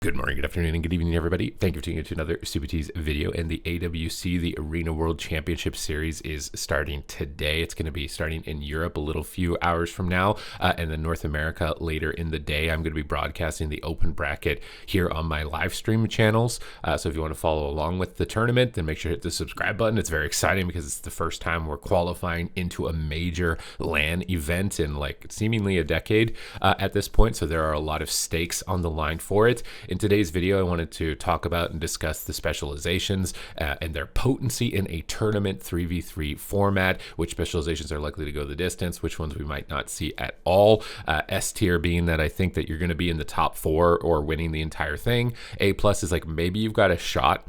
Good morning, good afternoon, and good evening, everybody. Thank you for tuning into another Supatease video. And the AWC, the Arena World Championship Series, is starting today. It's going to be starting in Europe a little few hours from now, and then North America later in the day. I'm going to be broadcasting the open bracket here on my live stream channels. So if you want to follow along with the tournament, then make sure to hit the subscribe button. It's very exciting because it's the first time we're qualifying into a major LAN event in like seemingly a decade at this point. So there are a lot of stakes on the line for it. In today's video, I wanted to talk about and discuss the specializations and their potency in a tournament 3v3 format, which specializations are likely to go the distance, which ones we might not see at all. S tier being that I think that you're going to be in the top 4 or winning the entire thing. A plus is like maybe you've got a shot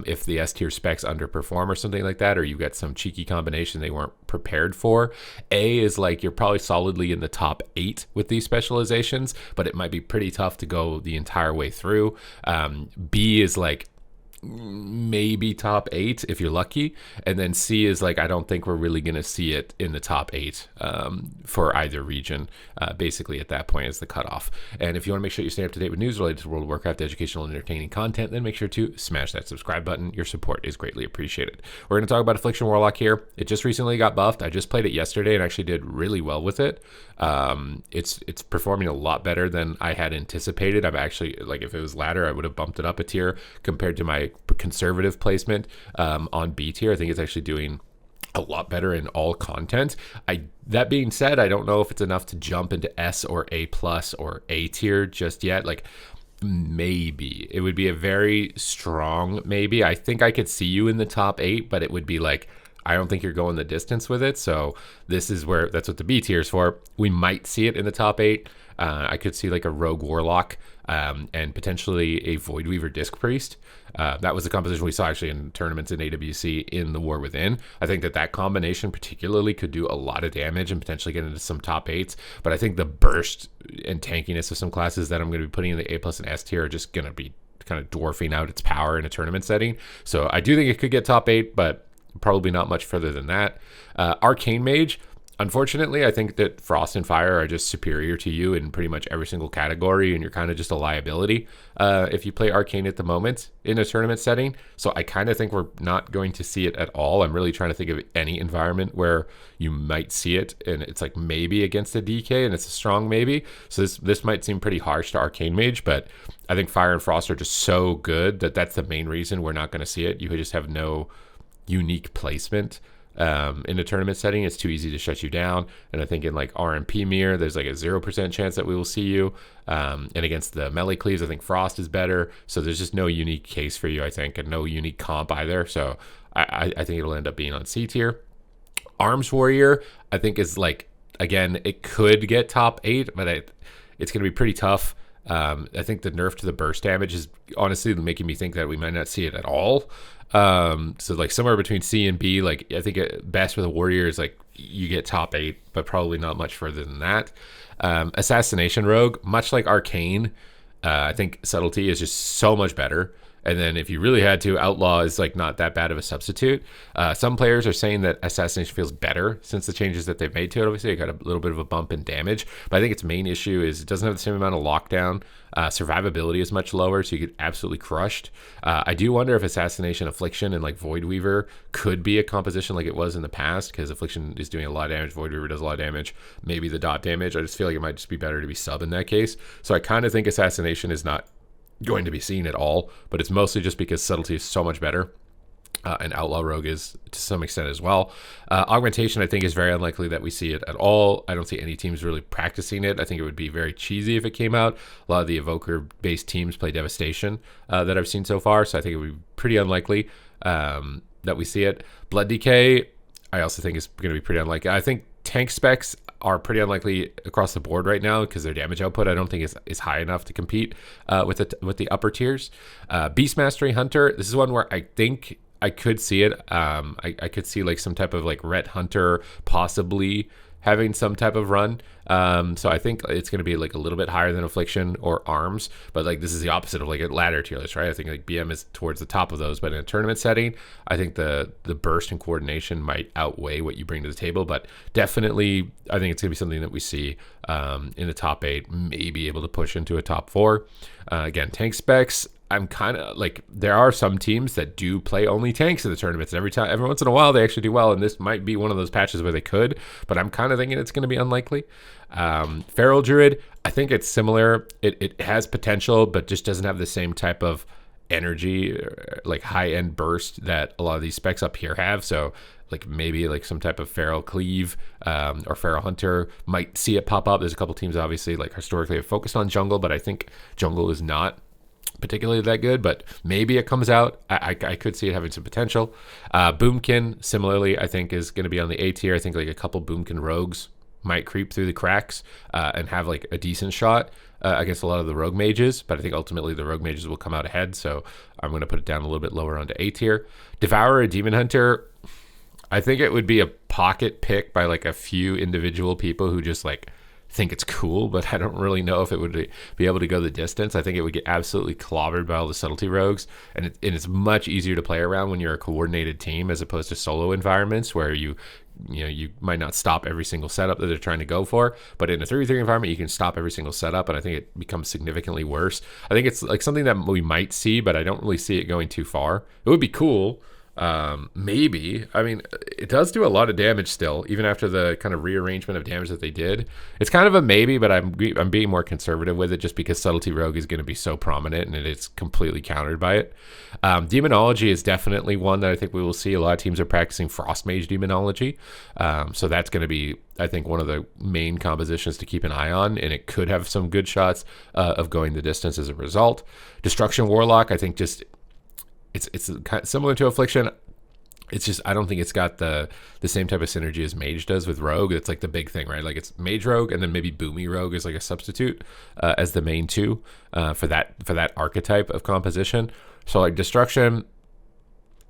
if the S tier specs underperform or something like that, or you've got some cheeky combination they weren't prepared for. A is like you're probably solidly in the top 8 with these specializations, but it might be pretty tough to go the entire way through. B is like maybe top 8 if you're lucky, and then C is like I don't think we're really going to see it in the top 8 for either region. Basically at that point is the cutoff. And if you want to make sure you stay up to date with news related to World of Warcraft, educational and entertaining content, then make sure to smash that subscribe button. Your support is greatly appreciated. We're going to talk about Affliction Warlock here. It just recently got buffed. I just played it yesterday and actually did really well with it. It's performing a lot better than I had anticipated. I'm actually, like, if it was ladder, I would have bumped it up a tier compared to my conservative placement on B tier. I think it's actually doing a lot better in all content. That being said, I don't know if it's enough to jump into S or A plus or A tier just yet. Like, maybe it would be a very strong maybe. I think I could see you in the top 8, but it would be like, I don't think you're going the distance with it. So this is where, that's what the B tier is for. We might see it in the top 8. I could see like a Rogue Warlock and potentially a Void Weaver Disc Priest. That was the composition we saw actually in tournaments in AWC in the War Within. I think that combination particularly could do a lot of damage and potentially get into some top 8s. But I think the burst and tankiness of some classes that I'm going to be putting in the A plus and S tier are just going to be kind of dwarfing out its power in a tournament setting. So I do think it could get top 8, but probably not much further than that. Arcane Mage. Unfortunately, I think that Frost and Fire are just superior to you in pretty much every single category, and you're kind of just a liability if you play Arcane at the moment in a tournament setting. So I kind of think we're not going to see it at all. I'm really trying to think of any environment where you might see it, and it's like maybe against a DK, and it's a strong maybe. So this might seem pretty harsh to Arcane Mage, but I think Fire and Frost are just so good that that's the main reason we're not going to see it. You could just have no unique placement in a tournament setting. It's too easy to shut you down. And I think in like RMP mirror, there's like a 0% chance that we will see you. And against the melee cleaves, I think Frost is better. So there's just no unique case for you, I think, and no unique comp either. So I think it'll end up being on C tier. Arms Warrior, I think is like, again, it could get top 8, but it's going to be pretty tough. I think the nerf to the burst damage is honestly making me think that we might not see it at all. So like somewhere between C and B, like I think at best with a warrior is like you get top 8, but probably not much further than that. Assassination Rogue, much like Arcane, I think subtlety is just so much better. And then if you really had to, Outlaw is like not that bad of a substitute. Some players are saying that Assassination feels better since the changes that they've made to it. Obviously, it got a little bit of a bump in damage, but I think its main issue is it doesn't have the same amount of lockdown. Survivability is much lower, so you get absolutely crushed. I do wonder if Assassination, Affliction, and like Void Weaver could be a composition like it was in the past, because Affliction is doing a lot of damage, Void Weaver does a lot of damage, maybe the dot damage. I just feel like it might just be better to be sub in that case. So I kind of think Assassination is not going to be seen at all, but it's mostly just because subtlety is so much better, and Outlaw Rogue is to some extent as well. Augmentation, I think, is very unlikely that we see it at all. I don't see any teams really practicing it. I think it would be very cheesy if it came out. A lot of the evoker based teams play Devastation that I've seen so far, so I think it would be pretty unlikely that we see it. Blood Decay, I also think is going to be pretty unlikely. I think tank specs are pretty unlikely across the board right now because their damage output I don't think is high enough to compete with the upper tiers. Beast Mastery Hunter, this is one where I think I could see it. I could see like some type of like Ret Hunter possibly having some type of run. So I think it's going to be like a little bit higher than Affliction or Arms, but like this is the opposite of like a ladder tier list, right? I think like BM is towards the top of those, but in a tournament setting, I think the burst and coordination might outweigh what you bring to the table. But definitely, I think it's going to be something that we see in the top 8, maybe able to push into a top 4. Again, tank specs. I'm kind of like, there are some teams that do play only tanks in the tournaments. Every once in a while, they actually do well, and this might be one of those patches where they could, but I'm kind of thinking it's going to be unlikely. Feral Druid, I think it's similar. It has potential, but just doesn't have the same type of energy, like high-end burst that a lot of these specs up here have. So like maybe like some type of Feral Cleave or Feral Hunter might see it pop up. There's a couple teams obviously like historically have focused on jungle, but I think jungle is not particularly that good, but maybe it comes out. I could see it having some potential. Boomkin, similarly, I think is going to be on the A tier. I think like a couple Boomkin rogues might creep through the cracks and have like a decent shot against a lot of the rogue mages, but I think ultimately the rogue mages will come out ahead, so I'm going to put it down a little bit lower onto A tier. Devourer, Demon Hunter, I think it would be a pocket pick by like a few individual people who just like think it's cool, but I don't really know if it would be able to go the distance. I think it would get absolutely clobbered by all the subtlety rogues, and it's much easier to play around when you're a coordinated team as opposed to solo environments where you might not stop every single setup that they're trying to go for, but in a 3v3 environment you can stop every single setup, and I think it becomes significantly worse. I think it's like something that we might see, but I don't really see it going too far. It would be cool. Maybe. I mean, it does do a lot of damage still, even after the kind of rearrangement of damage that they did. It's kind of a maybe, but I'm being more conservative with it just because Subtlety Rogue is going to be so prominent and it's completely countered by it. Demonology is definitely one that I think we will see. A lot of teams are practicing Frost Mage Demonology. So that's going to be, I think, one of the main compositions to keep an eye on, and it could have some good shots of going the distance as a result. Destruction Warlock, I think just... It's kind of similar to Affliction. It's just I don't think it's got the same type of synergy as Mage does with Rogue. It's like the big thing, right? Like it's Mage Rogue, and then maybe Boomy Rogue is like a substitute as the main two for that archetype of composition. So like Destruction,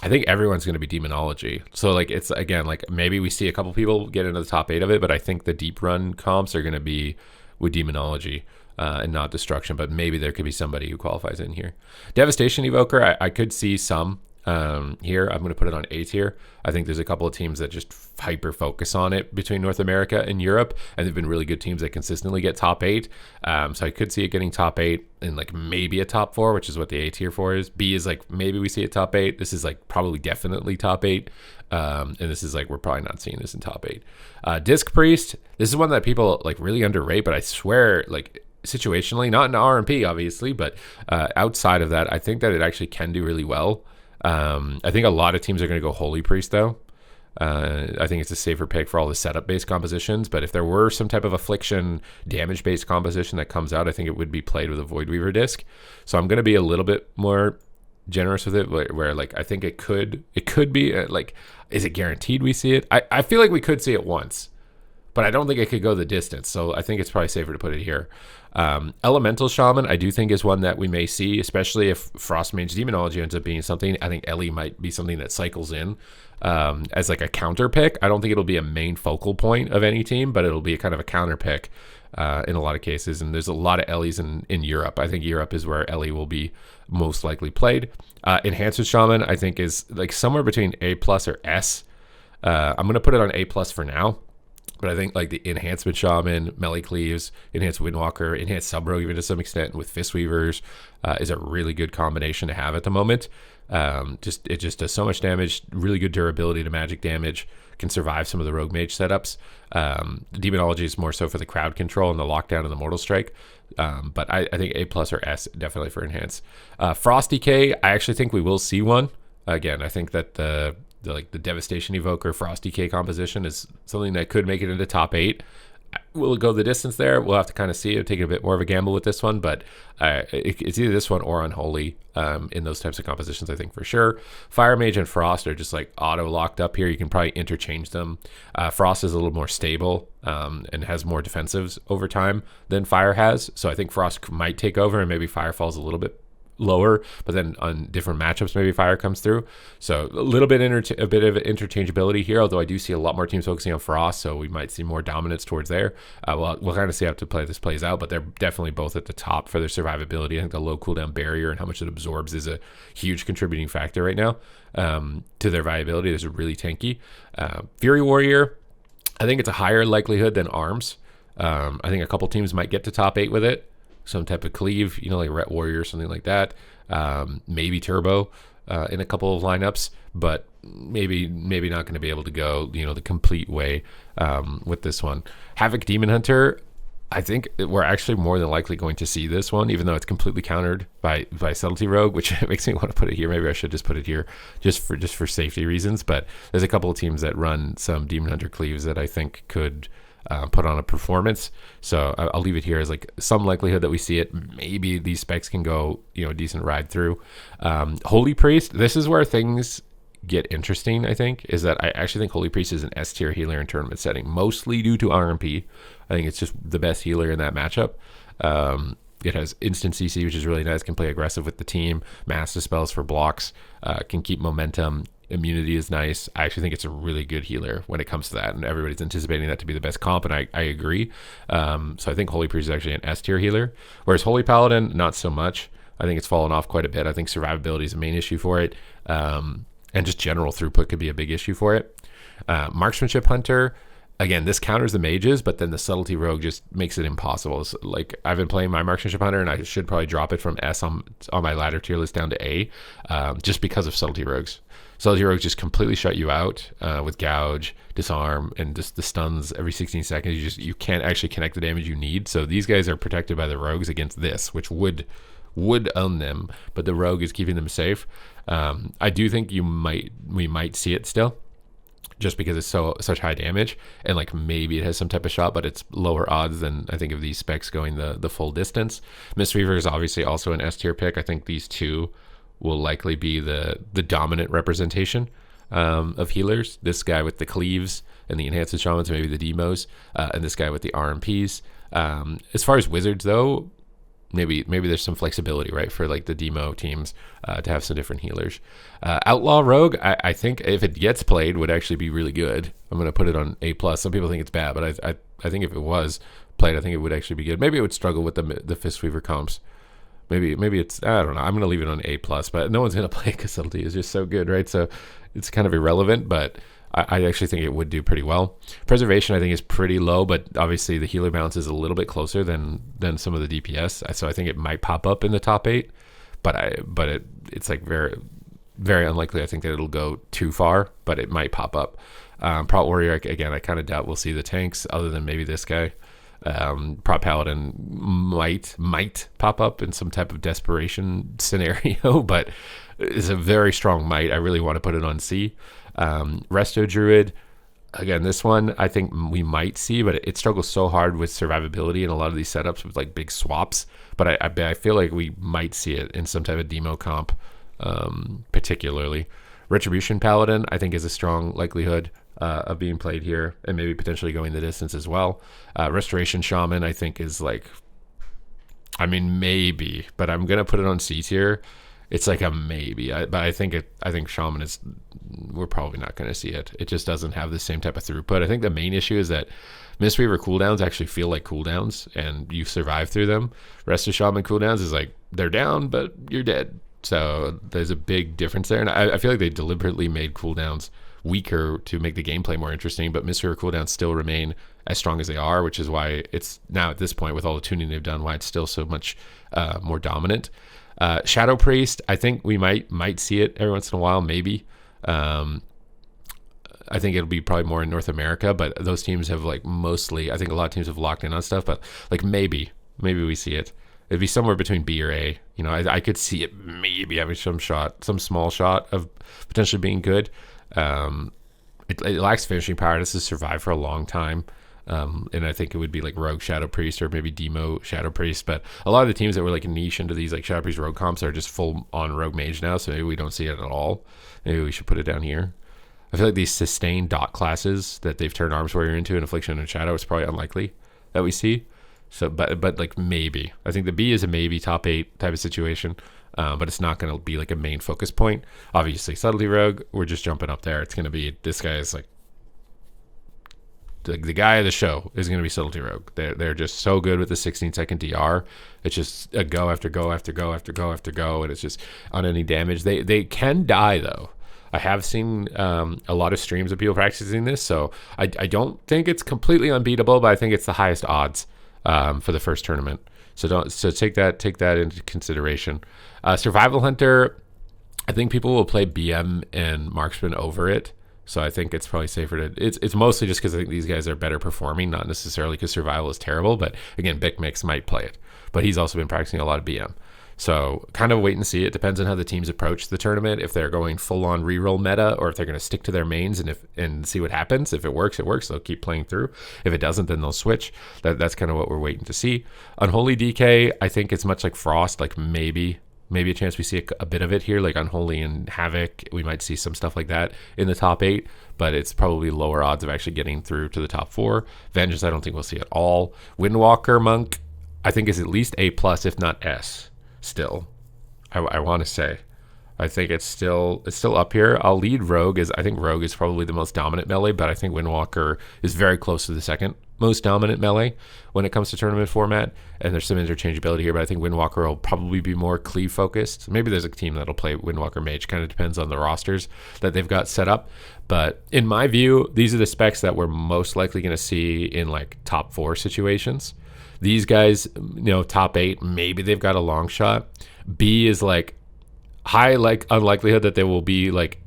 I think everyone's going to be Demonology. So like it's again like maybe we see a couple people get into the top 8 of it, but I think the deep run comps are going to be with Demonology. And not Destruction, but maybe there could be somebody who qualifies in here. Devastation Evoker, I could see some here. I'm going to put it on A tier. I think there's a couple of teams that just hyper focus on it between North America and Europe, and they've been really good teams that consistently get top 8. So I could see it getting top 8 and like maybe a top 4, which is what the A tier for is. B is like maybe we see it top 8. This is like probably definitely top 8. And this is like we're probably not seeing this in top 8. Disc Priest, this is one that people like really underrate, but I swear like situationally, not in RMP obviously, but outside of that, I think that it actually can do really well. I think a lot of teams are going to go Holy Priest though. I think it's a safer pick for all the setup based compositions, but if there were some type of Affliction damage based composition that comes out, I think it would be played with a Void Weaver disc. So I'm going to be a little bit more generous with it, where like I think it could be like, is it guaranteed we see it? I feel like we could see it once, but I don't think it could go the distance. So I think it's probably safer to put it here. Elemental Shaman, I do think is one that we may see, especially if Frost Mage Demonology ends up being something. I think Ellie might be something that cycles in as like a counter pick. I don't think it'll be a main focal point of any team, but it'll be a kind of a counter pick in a lot of cases. And there's a lot of Ellies in Europe. I think Europe is where Ellie will be most likely played. Enhanced Shaman, I think, is like somewhere between A+ or S. I'm going to put it on A+ for now. But I think like the Enhancement Shaman, Melee Cleaves, Enhanced Windwalker, Enhanced Sub-Rogue even to some extent with Fist Weavers is a really good combination to have at the moment. It just does so much damage, really good durability to magic damage, can survive some of the Rogue Mage setups. The Demonology is more so for the crowd control and the lockdown and the Mortal Strike. But I think A+ or S definitely for Enhance. Frost Decay, I actually think we will see one. Again, I think that the Devastation Evoker Frost Decay composition is something that could make it into top 8. Will it go the distance there? We'll have to kind of see. I'm taking a bit more of a gamble with this one, but it's either this one or Unholy in those types of compositions, I think for sure. Fire Mage and Frost are just like auto locked up here. You can probably interchange them. Frost is a little more stable and has more defensives over time than Fire has. So I think Frost might take over and maybe Fire falls a little bit lower, but then on different matchups, maybe fire comes through. So a little bit a bit of interchangeability here, although I do see a lot more teams focusing on frost, so we might see more dominance towards there. We'll kind of see how this plays out, but they're definitely both at the top for their survivability. I think the low cooldown barrier and how much it absorbs is a huge contributing factor right now to their viability. This is really tanky. Fury Warrior, I think it's a higher likelihood than Arms. I think a couple teams might get to top 8 with it. Some type of cleave, like Ret Warrior or something like that. Maybe Turbo in a couple of lineups, but maybe not going to be able to go, the complete way with this one. Havoc Demon Hunter, I think we're actually more than likely going to see this one, even though it's completely countered by Subtlety Rogue, which makes me want to put it here. Maybe I should just put it here just for safety reasons. But there's a couple of teams that run some Demon Hunter cleaves that I think could put on a performance. So I'll leave it here as like some likelihood that we see it. Maybe these specs can go, a decent ride through. Holy Priest, this is where things get interesting, I think, is that I actually think Holy Priest is an S tier healer in tournament setting, mostly due to RMP. I think it's just the best healer in that matchup. It has instant CC, which is really nice, can play aggressive with the team, mass dispels for blocks, can keep momentum. Immunity is nice. I actually think it's a really good healer when it comes to that, and everybody's anticipating that to be the best comp, and I agree. So I think Holy Priest is actually an S tier healer, whereas Holy Paladin, not so much. I think it's fallen off quite a bit. I think survivability is a main issue for it, and just general throughput could be a big issue for it. Marksmanship Hunter, again, this counters the mages, but then the Subtlety Rogue just makes it impossible. So, like, I've been playing my Marksmanship Hunter, and I should probably drop it from S on my ladder tier list down to A, just because of Subtlety Rogues. Subtlety Rogues just completely shut you out with Gouge, Disarm, and just the stuns every 16 seconds. You can't actually connect the damage you need. So these guys are protected by the Rogues against this, which would own them, but the Rogue is keeping them safe. I do think we might see it still, just because it's such high damage, and like maybe it has some type of shot, but it's lower odds than I think of these specs going the full distance. Mistweaver is obviously also an S tier pick. I think these two will likely be the dominant representation of healers. This guy with the cleaves and the enhanced shamans, maybe the demos, and this guy with the RMPs. As far as wizards though, maybe there's some flexibility, right, for like the demo teams to have some different healers. Outlaw Rogue, I think if it gets played, would actually be really good. I'm going to put it on A+. Some people think it's bad, but I think if it was played, I think it would actually be good. Maybe it would struggle with the Fistweaver comps. Maybe it's, I don't know. I'm going to leave it on A+, but no one's going to play it because Subtlety is just so good, right? So it's kind of irrelevant, but I actually think it would do pretty well. Preservation, I think, is pretty low, but obviously the healer balance is a little bit closer than some of the DPS. So I think it might pop up in the top 8, but it's like very, very unlikely. I think that it'll go too far, but it might pop up. Prot Warrior, again, I kind of doubt we'll see the tanks other than maybe this guy. Prot Paladin might pop up in some type of desperation scenario, but it's a very strong might. I really want to put it on C. Resto Druid, again, this one I think we might see, but it struggles so hard with survivability in a lot of these setups with like big swaps, but I feel like we might see it in some type of demo comp, particularly. Retribution Paladin I think is a strong likelihood of being played here, and maybe potentially going the distance as well. Restoration Shaman I think is like, I mean, maybe, but I'm gonna put it on C tier. It's like a maybe, but I think Shaman is, we're probably not going to see it. It just doesn't have the same type of throughput. I think the main issue is that Mistweaver cooldowns actually feel like cooldowns, and you survive through them. Rest of Shaman cooldowns is like, they're down, but you're dead. So there's a big difference there, and I feel like they deliberately made cooldowns weaker to make the gameplay more interesting, but Mistweaver cooldowns still remain as strong as they are, which is why it's now at this point, with all the tuning they've done, why it's still so much more dominant. Shadow Priest, I think we might see it every once in a while, maybe. I think it'll be probably more in North America, but those teams have like mostly, I think a lot of teams have locked in on stuff, but like maybe we see it. It'd be somewhere between B or A. I could see it maybe having some small shot of potentially being good. It lacks finishing power. This has survived for a long time. And I think it would be like Rogue Shadow Priest or maybe Demo Shadow Priest, but a lot of the teams that were like niche into these like Shadow Priest Rogue comps are just full on Rogue Mage now, so maybe we don't see it at all. Maybe we should put it down here. I feel like these sustained dot classes that they've turned Arms Warrior into in Affliction and Shadow is probably unlikely that we see. So, but like maybe. I think the B is a maybe top 8 type of situation, but it's not going to be like a main focus point. Obviously, Subtlety Rogue, we're just jumping up there. It's going to be, this guy is like, the guy of the show is going to be Subtlety Rogue. They're just so good with the 16-second DR. It's just a go after go after go after go after go, and it's just on any damage. They can die, though. I have seen a lot of streams of people practicing this, so I don't think it's completely unbeatable, but I think it's the highest odds for the first tournament. So take that into consideration. Survival Hunter, I think people will play BM and Marksman over it. So I think it's probably safer to. It's mostly just because I think these guys are better performing, not necessarily because Survival is terrible. But again, Bic Mix might play it, but he's also been practicing a lot of BM. So kind of wait and see. It depends on how the teams approach the tournament. If they're going full on reroll meta, or if they're going to stick to their mains and see what happens. If it works, it works. They'll keep playing through. If it doesn't, then they'll switch. That's kind of what we're waiting to see. Unholy DK, I think it's much like Frost. Like maybe a chance we see a bit of it here, like Unholy and Havoc. We might see some stuff like that in the top 8, but it's probably lower odds of actually getting through to the top 4. Vengeance, I don't think we'll see at all. Windwalker Monk, I think is at least A+, if not S. Still, I want to say, I think it's still up here. I'll lead Rogue, as I think Rogue is probably the most dominant melee, but I think Windwalker is very close to the second most dominant melee when it comes to tournament format, and there's some interchangeability here, but I think Windwalker will probably be more cleave focused. Maybe there's a team that'll play Windwalker Mage, kind of depends on the rosters that they've got set up, but in my view, these are the specs that we're most likely going to see in like top 4 situations. These guys, top 8, maybe they've got a long shot. B is like high unlikelihood that they will be like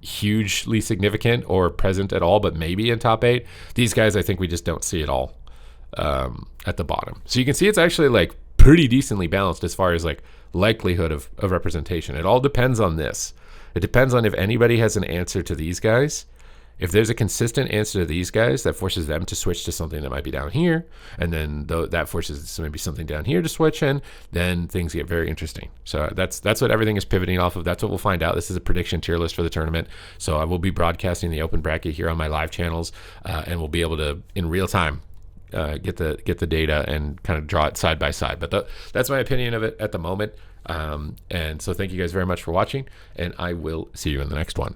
hugely significant or present at all, but maybe in top 8. These guys, I think we just don't see at all at the bottom. So you can see it's actually like pretty decently balanced as far as like likelihood of representation. It all depends on this. It depends on if anybody has an answer to these guys. If there's a consistent answer to these guys, that forces them to switch to something that might be down here, and then that forces maybe something down here to switch in, then things get very interesting. So that's what everything is pivoting off of. That's what we'll find out. This is a prediction tier list for the tournament. So I will be broadcasting the open bracket here on my live channels, and we'll be able to, in real time, get the data and kind of draw it side by side. But that's my opinion of it at the moment. And so thank you guys very much for watching, and I will see you in the next one.